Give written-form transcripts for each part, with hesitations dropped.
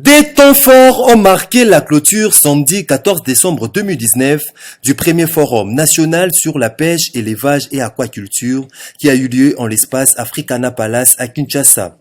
Des temps forts ont marqué la clôture samedi 14 décembre 2019 du premier forum national sur la pêche, élevage et aquaculture qui a eu lieu en l'espace Africana Palace à Kinshasa.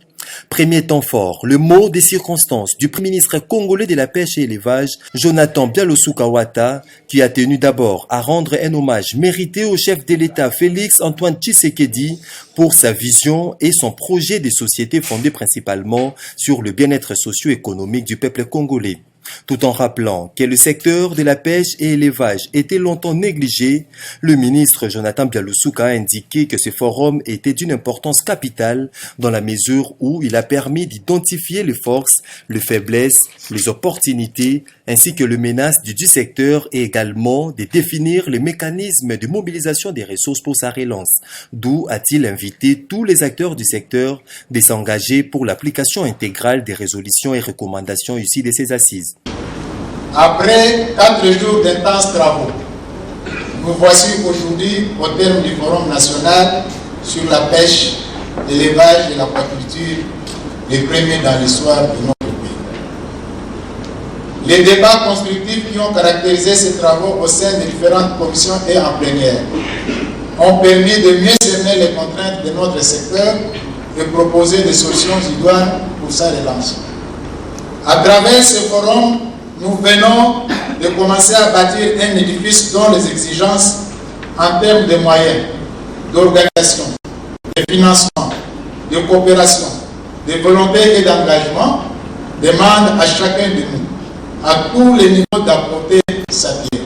Premier temps fort, le mot des circonstances du Premier ministre congolais de la pêche et élevage, Jonathan Bialosu-Kawata, qui a tenu d'abord à rendre un hommage mérité au chef de l'État Félix Antoine Tshisekedi pour sa vision et son projet de société fondé principalement sur le bien-être socio-économique du peuple congolais. Tout en rappelant que le secteur de la pêche et l'élevage était longtemps négligé, le ministre Jonathan Bialosu-Kawata a indiqué que ce forum était d'une importance capitale dans la mesure où il a permis d'identifier les forces, les faiblesses, les opportunités ainsi que les menaces du secteur et également de définir les mécanismes de mobilisation des ressources pour sa relance. D'où a-t-il invité tous les acteurs du secteur de s'engager pour l'application intégrale des résolutions et recommandations issues de ces assises. Après 4 jours d'intenses travaux, nous voici aujourd'hui au terme du Forum national sur la pêche, l'élevage et l'aquaculture, les premiers dans l'histoire de notre pays. Les débats constructifs qui ont caractérisé ces travaux au sein des différentes commissions et en plénière ont permis de mieux cerner les contraintes de notre secteur et proposer des solutions idoines pour sa relance. À travers ce forum, nous venons de commencer à bâtir un édifice dont les exigences en termes de moyens, d'organisation, de financement, de coopération, de volonté et d'engagement demandent à chacun de nous, à tous les niveaux, d'apporter sa pierre.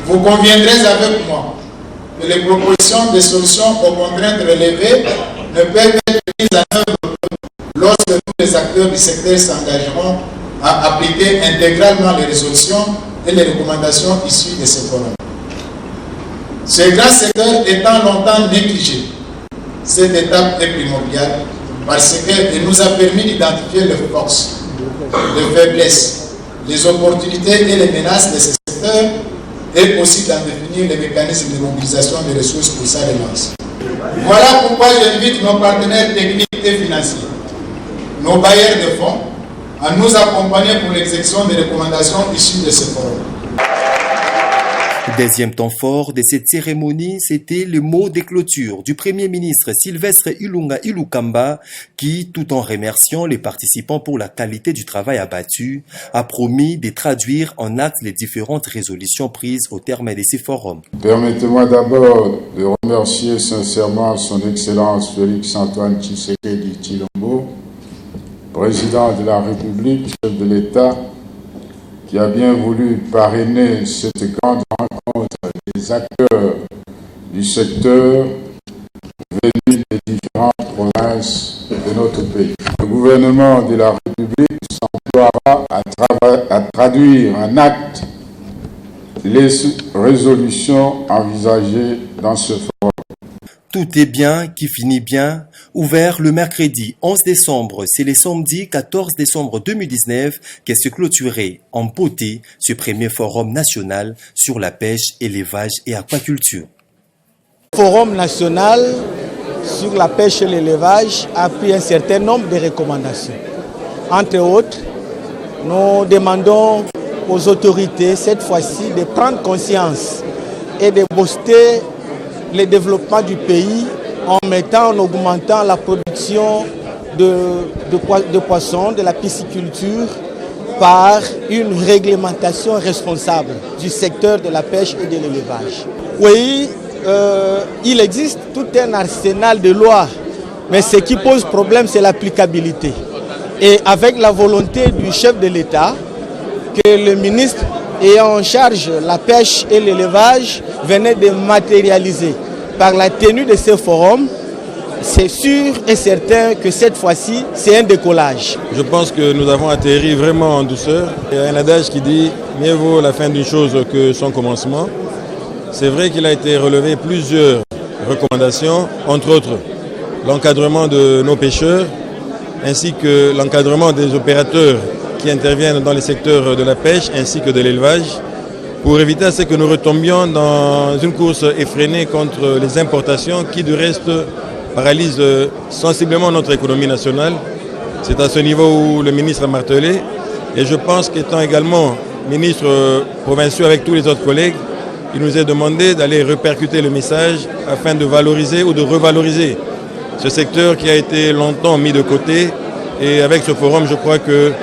Vous conviendrez avec moi que les propositions de solutions aux contraintes relevées ne peuvent être mises en œuvre lorsque tous les acteurs du secteur s'engageront à appliquer intégralement les résolutions et les recommandations issues de ce forum. Ce grand secteur étant longtemps négligé, cette étape est primordiale parce qu'elle nous a permis d'identifier les forces, les faiblesses, les opportunités et les menaces de ce secteur et aussi d'en définir les mécanismes de mobilisation des ressources pour sa relance. Voilà pourquoi j'invite nos partenaires techniques et financiers, nos bailleurs de fonds, à nous accompagner pour l'exécution des recommandations issues de ce forum. Deuxième temps fort de cette cérémonie, c'était le mot de clôture du Premier ministre Sylvestre Ilunga Ilukamba qui, tout en remerciant les participants pour la qualité du travail abattu, a promis de traduire en actes les différentes résolutions prises au terme de ces forums. Permettez-moi d'abord de remercier sincèrement son Excellence Félix Antoine Tshisekedi Tshilombo, Président de la République, chef de l'État, qui a bien voulu parrainer cette grande rencontre des acteurs du secteur venus des différentes provinces de notre pays. Le gouvernement de la République s'emploiera à traduire en actes les résolutions envisagées dans ce forum. Tout est bien qui finit bien. Ouvert le mercredi 11 décembre, c'est le samedi 14 décembre 2019 qu'est se clôturé en beauté ce premier forum national sur la pêche, élevage et aquaculture. Le forum national sur la pêche et l'élevage a pris un certain nombre de recommandations. Entre autres, nous demandons aux autorités cette fois-ci de prendre conscience et de booster le développement du pays en augmentant la production de poissons, de la pisciculture par une réglementation responsable du secteur de la pêche et de l'élevage. Oui, il existe tout un arsenal de lois, mais ce qui pose problème, c'est l'applicabilité. Et avec la volonté du chef de l'État, que le ministre ayant en charge la pêche et l'élevage venait de matérialiser par la tenue de ce forum, c'est sûr et certain que cette fois-ci, c'est un décollage. Je pense que nous avons atterri vraiment en douceur. Il y a un adage qui dit « mieux vaut la fin d'une chose que son commencement ». C'est vrai qu'il a été relevé plusieurs recommandations, entre autres l'encadrement de nos pêcheurs, ainsi que l'encadrement des opérateurs qui interviennent dans les secteurs de la pêche ainsi que de l'élevage, pour éviter à ce que nous retombions dans une course effrénée contre les importations qui, du reste, paralysent sensiblement notre économie nationale. C'est à ce niveau où le ministre a martelé. Et je pense qu'étant également ministre provincial avec tous les autres collègues, il nous est demandé d'aller répercuter le message afin de valoriser ou de revaloriser ce secteur qui a été longtemps mis de côté. Et avec ce forum, je crois qu'il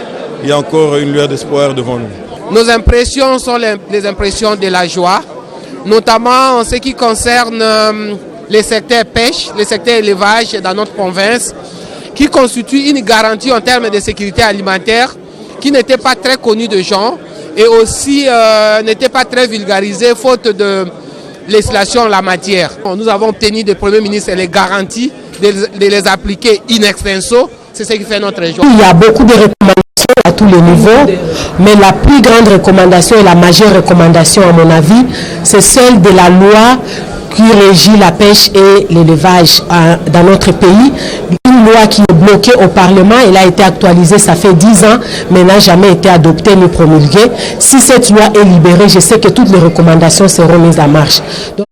y a encore une lueur d'espoir devant nous. Nos impressions sont les impressions de la joie, notamment en ce qui concerne les secteurs pêche, les secteurs élevage dans notre province, qui constituent une garantie en termes de sécurité alimentaire qui n'était pas très connue de gens et aussi n'était pas très vulgarisée faute de législation en la matière. Nous avons obtenu du Premier ministre les garanties de les appliquer in extenso. C'est ce qui fait notre joie. Il y a beaucoup de recommandations à tous les niveaux, mais la plus grande recommandation et la majeure recommandation à mon avis, c'est celle de la loi qui régit la pêche et l'élevage dans notre pays. Une loi qui est bloquée au Parlement, elle a été actualisée, ça fait 10 ans, mais n'a jamais été adoptée ni promulguée. Si cette loi est libérée, je sais que toutes les recommandations seront mises en marche. Donc,